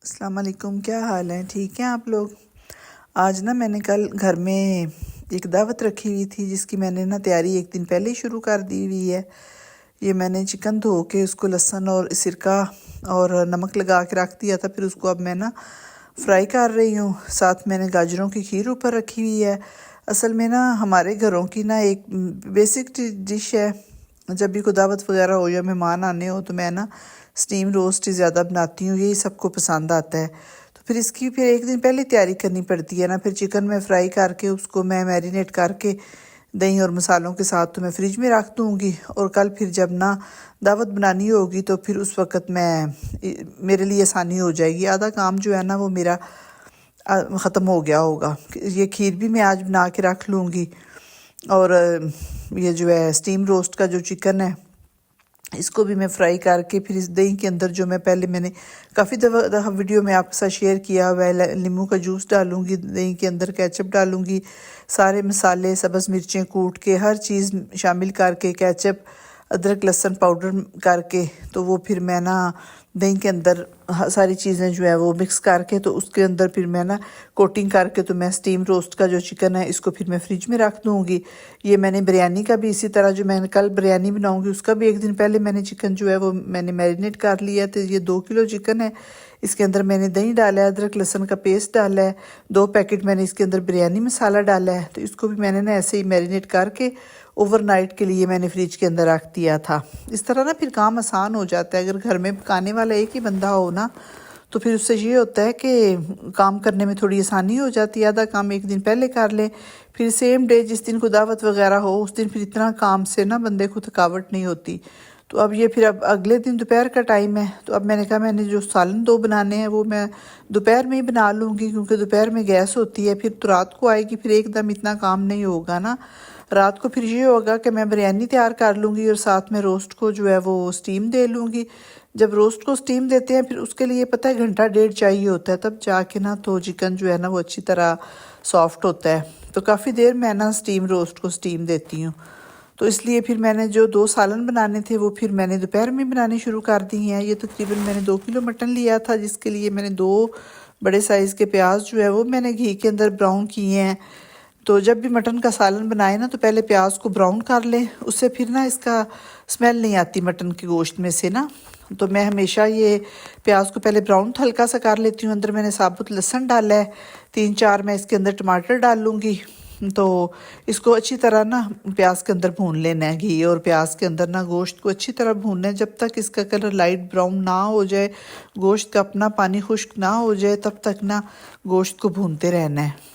अस्सलाम वालेकुम, क्या हाल है? ठीक हैं आप लोग? आज ना मैंने कल घर में एक दावत रखी हुई थी जिसकी मैंने ना तैयारी एक दिन पहले ही शुरू कर दी हुई है। ये मैंने चिकन धो के उसको लहसुन और सिरका और नमक लगा के रख दिया था। फिर उसको अब मैं ना फ्राई कर रही हूँ। साथ मैंने गाजरों की खीर ऊपर रखी हुई है। असल में ना हमारे घरों की ना एक बेसिक डिश है, जब भी कोई दावत वगैरह हो या मेहमान आने हो तो मैं ना स्टीम रोस्ट ही ज़्यादा बनाती हूँ, यही सबको पसंद आता है। तो फिर इसकी फिर एक दिन पहले तैयारी करनी पड़ती है ना। फिर चिकन में फ्राई करके उसको मैं मैरिनेट करके दही और मसालों के साथ तो मैं फ्रिज में रख दूँगी, और कल फिर जब ना दावत बनानी होगी तो फिर उस वक़्त मेरे लिए आसानी हो जाएगी। आधा काम जो है ना वो मेरा ख़त्म हो गया होगा। ये खीर भी मैं आज बना के रख लूँगी, और ये जो है स्टीम रोस्ट का जो चिकन है इसको भी मैं फ्राई करके फिर इस दही के अंदर जो मैंने काफ़ी दफ़ा वीडियो में आपके साथ शेयर किया हुआ है, नींबू का जूस डालूंगी दही के अंदर, केचप डालूंगी, सारे मसाले सब्ज़ मिर्चें कूट के हर चीज़ शामिल करके, केचप अदरक लहसुन पाउडर करके, तो वो फिर मैं ना दही के अंदर सारी चीज़ें जो है वो मिक्स करके तो उसके अंदर फिर मैं ना कोटिंग करके तो मैं स्टीम रोस्ट का जो चिकन है इसको फिर मैं फ्रिज में रख दूँगी। ये मैंने बिरयानी का भी इसी तरह, जो मैंने कल बिरयानी बनाऊँगी उसका भी एक दिन पहले मैंने चिकन जो है वो मैंने मैरिनेट कर लिया। तो ये 2 किलो चिकन है, इसके अंदर मैंने दही डाला है, अदरक लहसुन का पेस्ट डाला है, 2 पैकेट मैंने इसके अंदर बिरयानी मसाला डाला है। तो इसको भी मैंने ना ऐसे ही मैरिनेट करके ओवरनाइट के लिए मैंने फ्रिज के अंदर रख दिया था। इस तरह ना फिर काम आसान हो जाता है। अगर घर में पकाने वाला एक ही बंदा हो ना तो फिर उससे ये होता है कि काम करने में थोड़ी आसानी हो जाती है। आधा काम एक दिन पहले कर लें, फिर सेम डे जिस दिन को दावत वगैरह हो उस दिन फिर इतना काम से ना बंदे को थकावट नहीं होती। तो अब ये फिर अब अगले दिन दोपहर का टाइम है, तो अब मैंने कहा मैंने जो सालन 2 बनाने हैं वो मैं दोपहर में ही बना लूँगी, क्योंकि दोपहर में गैस होती है, फिर तो रात को आएगी, फिर एकदम इतना काम नहीं होगा ना। रात को फिर ये होगा कि मैं बिरयानी तैयार कर लूँगी और साथ में रोस्ट को जो है वो स्टीम दे लूँगी। जब रोस्ट को स्टीम देते हैं फिर उसके लिए पता है घंटा डेढ़ चाहिए होता है, तब जाके ना तो चिकन जो है ना वो अच्छी तरह सॉफ्ट होता है। तो काफ़ी देर मैं ना स्टीम रोस्ट को स्टीम देती हूँ। तो इसलिए फिर मैंने जो 2 सालन बनाने थे वो फिर मैंने दोपहर में बनाने शुरू कर दी हैं। ये तकरीबन मैंने 2 किलो मटन लिया था, जिसके लिए मैंने 2 बड़े साइज़ के प्याज जो है वो मैंने घी के अंदर ब्राउन किए हैं। तो जब भी मटन का सालन बनाए ना तो पहले प्याज को ब्राउन कर लें, उससे फिर ना इसका स्मेल नहीं आती मटन के गोश्त में से ना। तो मैं हमेशा ये प्याज को पहले ब्राउन हल्का सा कर लेती हूँ। अंदर मैंने साबुत लहसुन डाला है, 3-4 मैं इसके अंदर टमाटर डाल लूँगी। तो इसको अच्छी तरह ना प्याज के अंदर भून लेना है, घी और प्याज के अंदर ना गोश्त को अच्छी तरह भूनना है जब तक इसका कलर लाइट ब्राउन ना हो जाए, गोश्त का अपना पानी खुश्क ना हो जाए, तब तक ना गोश्त को भूनते रहना है।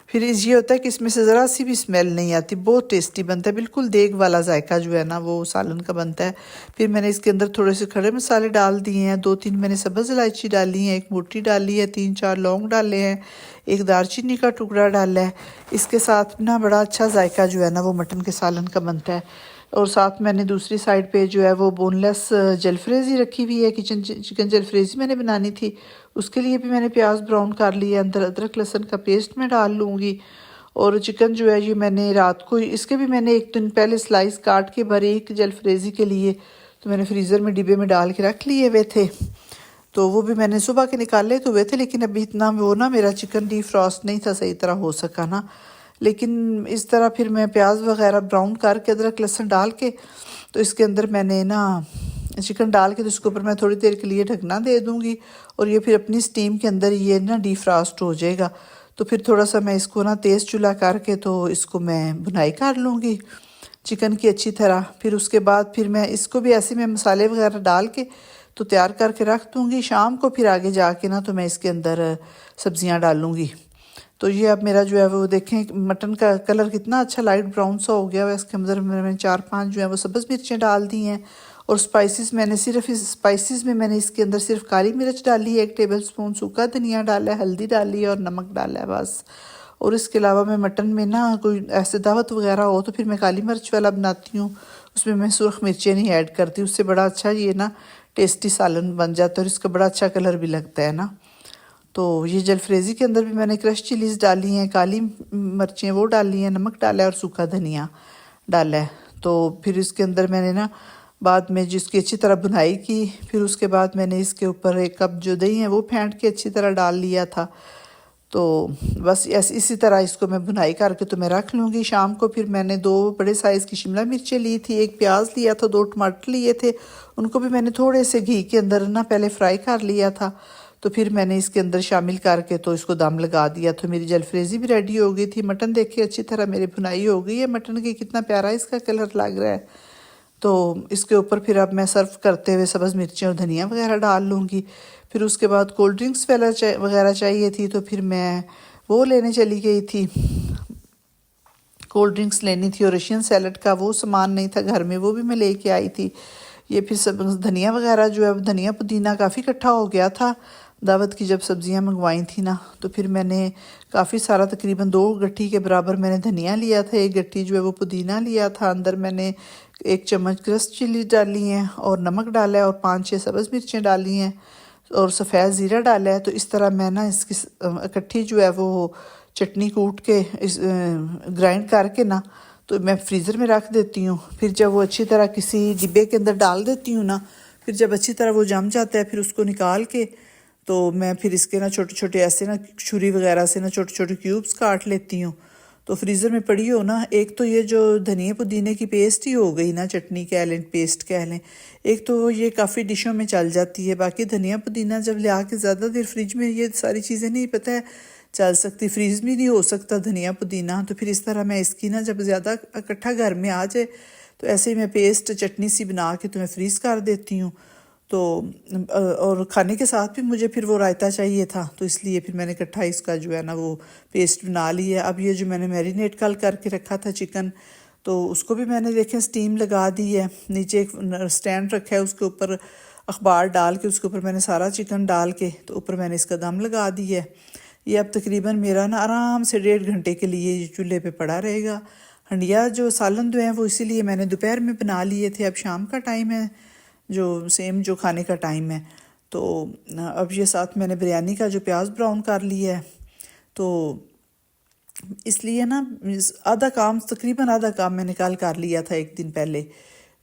फिर ये होता है कि इसमें से ज़रा सी भी स्मेल नहीं आती, बहुत टेस्टी बनता है, बिल्कुल देग वाला जायका जो है ना वो सालन का बनता है। फिर मैंने इसके अंदर थोड़े से खड़े मसाले डाल दिए हैं, 2-3 मैंने सब्ज़ इलायची डाली है, 1 मोटी डाली है, 3-4 लौंग डाले हैं, 1 दालचीनी का टुकड़ा डाला है। इसके साथ ना बड़ा अच्छा जायका जो है ना वो मटन के सालन का बनता है। और साथ मैंने दूसरी साइड पे जो है वो बोनलेस जलफ्रेज़ी रखी हुई है, चिकन जलफ्रेज़ी मैंने बनानी थी, उसके लिए भी मैंने प्याज ब्राउन कर लिया। अंदर अदरक लहसुन का पेस्ट मैं डाल लूँगी। और चिकन जो है ये मैंने रात को, इसके भी मैंने एक दिन पहले स्लाइस काट के बारीक जलफ्रेज़ी के लिए तो मैंने फ्रीज़र में डिब्बे में डाल के रख लिए हुए थे। तो वो भी मैंने सुबह के निकाले तो हुए थे, लेकिन अभी इतना वो ना मेरा चिकन डीफ्रॉस्ट नहीं था सही तरह हो सका ना। लेकिन इस तरह फिर मैं प्याज वगैरह ब्राउन करके अदरक लहसुन डाल के तो इसके अंदर मैंने ना चिकन डाल के तो इसके ऊपर मैं थोड़ी देर के लिए ढकना दे दूँगी, और ये फिर अपनी स्टीम के अंदर ये ना डीफ्रॉस्ट हो जाएगा। तो फिर थोड़ा सा मैं इसको ना तेज़ चूल्हा करके तो इसको मैं भुनाई कर लूँगी चिकन की अच्छी तरह। फिर उसके बाद फिर मैं इसको भी ऐसे में मसाले वगैरह डाल के तो तैयार करके रख दूँगी। शाम को फिर आगे जाके ना तो मैं इसके अंदर सब्ज़ियाँ डालूँगी। तो ये अब मेरा जो है वो देखें मटन का कलर कितना अच्छा लाइट ब्राउन सा हो गया है। इसके अंदर मैंने 4-5 जो है वो सब्ज़ मिर्चें डाल दी हैं, और स्पाइसेस मैंने सिर्फ इस स्पाइसेस में मैंने इसके अंदर सिर्फ काली मिर्च डाली है, 1 टेबलस्पून सूखा धनिया डाला है, हल्दी डाली है और नमक डाला है बस। और इसके अलावा मैं मटन में ना कोई ऐसे दावत वगैरह हो तो फिर मैं काली मिर्च वाला बनाती हूँ, उसमें मैं सुरख मिर्चें नहीं ऐड करती, उससे बड़ा अच्छा ये ना टेस्टी सालन बन जाता है और इसका बड़ा अच्छा कलर भी लगता है ना। तो ये जलफ्रेज़ी के अंदर भी मैंने क्रश चिलीज़ डाली हैं, काली मिर्चें वो डाली हैं, नमक डाला है और सूखा धनिया डाला है। तो फिर इसके अंदर मैंने ना बाद में जिसकी अच्छी तरह भुनाई की। फिर उसके बाद मैंने इसके ऊपर 1 कप जो दही है वो फेंट के अच्छी तरह डाल लिया था। तो बस इसी तरह इसको मैं भुनाई करके तो मैं रख लूँगी। शाम को फिर मैंने 2 बड़े साइज़ की शिमला मिर्चें ली थी, 1 प्याज लिया था, 2 टमाटर लिए थे। उनको भी मैंने थोड़े से घी के अंदर ना पहले फ्राई कर लिया था। तो फिर मैंने इसके अंदर शामिल करके तो इसको दम लगा दिया। तो मेरी जलफ्रेज़ी भी रेडी हो गई थी। मटन देखिए अच्छी तरह मेरी भुनाई हो गई है मटन की, कितना प्यारा इसका कलर लग रहा है। तो इसके ऊपर फिर अब मैं सर्व करते हुए सब्ज़ मिर्चें और धनिया वगैरह डाल लूँगी। फिर उसके बाद कोल्ड ड्रिंक्स वगैरह चाहिए थी, तो फिर मैं वो लेने चली गई थी। कोल्ड ड्रिंक्स लेनी थी और रशियन सैलड का वो सामान नहीं था घर में, वो भी मैं लेके आई थी। ये फिर सब धनिया वगैरह जो है, धनिया पुदीना काफ़ी इकट्ठा हो गया था दावत की जब सब्ज़ियां मंगवाई थी ना। तो फिर मैंने काफ़ी सारा तकरीबन 2 गट्ठी के बराबर मैंने धनिया लिया था, 1 गट्ठी जो है वो पुदीना लिया था। अंदर मैंने 1 चम्मच क्रस्ट चिली डाली हैं और नमक डाला है और 5-6 सब्ज़ मिर्चें डाली हैं और सफ़ेद ज़ीरा डाला है। तो इस तरह मैं ना इसकी इकट्ठी जो है वो चटनी कूट के इस ग्राइंड करके ना तो मैं फ्रीज़र में रख देती हूँ। फिर जब वो अच्छी तरह किसी डिब्बे के अंदर डाल देती हूँ ना, फिर जब अच्छी तरह वो जम जाता है फिर उसको निकाल के तो मैं फिर इसके ना छोटे छोटे ऐसे ना छुरी वगैरह से ना छोटे छोटे क्यूब्स काट लेती हूँ। तो फ्रीज़र में पड़ी हो ना, एक तो ये जो धनिया पुदीने की पेस्ट ही हो गई ना, चटनी कह लें पेस्ट कह लें, एक तो ये काफ़ी डिशों में चल जाती है। बाकी धनिया पुदीना जब ले आके ज़्यादा देर फ्रिज में ये सारी चीज़ें नहीं पता है चल सकती, फ्रीज में नहीं हो सकता धनिया पुदीना। तो फिर इस तरह मैं इसकी ना जब ज़्यादा इकट्ठा घर में आ जाए तो ऐसे ही मैं पेस्ट चटनी सी बना के तो मैं फ्रीज़ कर देती हूँ। तो और खाने के साथ भी मुझे फिर वो रायता चाहिए था, तो इसलिए फिर मैंने इकट्ठा इसका जो है ना वो पेस्ट बना ली है। अब ये जो मैंने मैरिनेट कल करके रखा था चिकन, तो उसको भी मैंने देखें स्टीम लगा दी है। नीचे एक स्टैंड रखा है, उसके ऊपर अखबार डाल के उसके ऊपर मैंने सारा चिकन डाल के तो ऊपर मैंने इसका दम लगा दी है। ये अब तकरीबन मेरा ना आराम से 1.5 घंटे के लिए ये चूल्हे पे पड़ा रहेगा। हंडिया जो सालन जो है वो इसीलिए मैंने दोपहर में बना लिए थे, अब शाम का टाइम है जो सेम जो खाने का टाइम है। तो अब ये साथ मैंने बिरयानी का जो प्याज ब्राउन कर लिया है, तो इसलिए ना तकरीबन आधा काम मैंने कल कर लिया था 1 दिन पहले।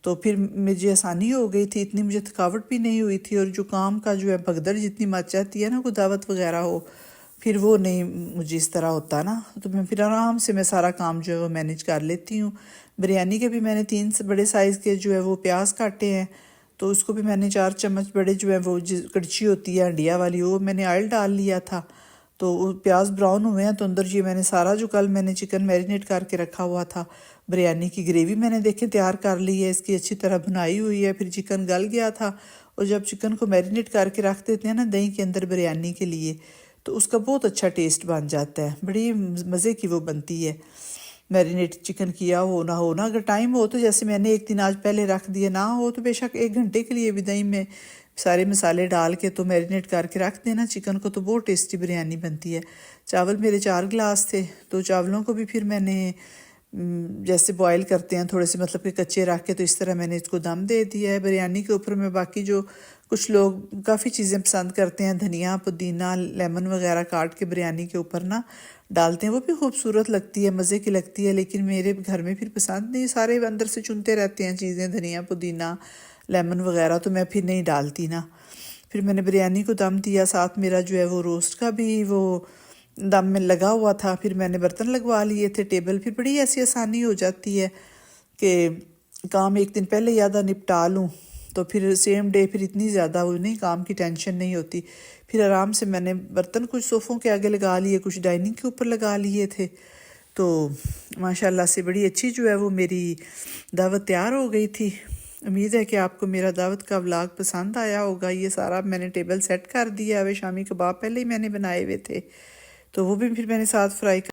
तो फिर मुझे आसानी हो गई थी, इतनी मुझे थकावट भी नहीं हुई थी। और जो काम का जो है भगदड़ जितनी मच जाती है ना, कोई दावत वगैरह हो, फिर वो नहीं मुझे इस तरह होता ना। तो मैं फिर आराम से मैं सारा काम जो है वो मैनेज कर लेती हूँ। बिरयानी के भी मैंने 3 से बड़े साइज़ के जो है वो प्याज काटे हैं, तो उसको भी मैंने 4 चम्मच बड़े जो है वो कड़छी होती है हंडिया वाली, वो मैंने ऑयल डाल लिया था। तो वो प्याज ब्राउन हुए हैं तो अंदर ये मैंने सारा जो कल मैंने चिकन मैरिनेट करके रखा हुआ था, बिरयानी की ग्रेवी मैंने देखे तैयार कर ली है, इसकी अच्छी तरह भुनाई हुई है। फिर चिकन गल गया था, और जब चिकन को मैरिनेट करके रख देते हैं ना दही के अंदर बिरयानी के लिए, तो उसका बहुत अच्छा टेस्ट बन जाता है, बड़ी मज़े की वो बनती है। मैरिनेट चिकन किया हो ना, अगर टाइम हो तो जैसे मैंने 1 दिन आज पहले रख दिया, ना हो तो बेशक 1 घंटे के लिए भी दही में सारे मसाले डाल के तो मैरिनेट करके रख देना चिकन को, तो बहुत टेस्टी बिरयानी बनती है। चावल मेरे 4 गिलास थे, तो चावलों को भी फिर मैंने जैसे बॉयल करते हैं थोड़े से मतलब कि कच्चे रख के, तो इस तरह मैंने इसको दम दे दिया है। बिरयानी के ऊपर में बाकी जो कुछ लोग काफ़ी चीज़ें पसंद करते हैं, धनिया पुदीना लेमन वगैरह काट के बिरयानी के ऊपर ना डालते हैं, वो भी खूबसूरत लगती है, मज़े की लगती है। लेकिन मेरे घर में फिर पसंद नहीं, सारे अंदर से चुनते रहते हैं चीज़ें, धनिया पुदीना लेमन वगैरह, तो मैं फिर नहीं डालती ना। फिर मैंने बिरयानी को दम दिया, साथ मेरा जो है वो रोस्ट का भी वो दम में लगा हुआ था। फिर मैंने बर्तन लगवा लिए थे टेबल, फिर बड़ी ऐसी आसानी हो जाती है कि काम 1 दिन पहले ज़्यादा निपटा लूँ, तो फिर सेम डे फिर इतनी ज़्यादा वो नहीं काम की टेंशन नहीं होती। फिर आराम से मैंने बर्तन कुछ सोफ़ों के आगे लगा लिए, कुछ डाइनिंग के ऊपर लगा लिए थे। तो माशाल्लाह से बड़ी अच्छी जो है वो मेरी दावत तैयार हो गई थी। उम्मीद है कि आपको मेरा दावत का व्लॉग पसंद आया होगा। ये सारा मैंने टेबल सेट कर दिया है, शामी कबाब पहले ही मैंने बनाए हुए थे, तो वो भी फिर मैंने साथ फ्राई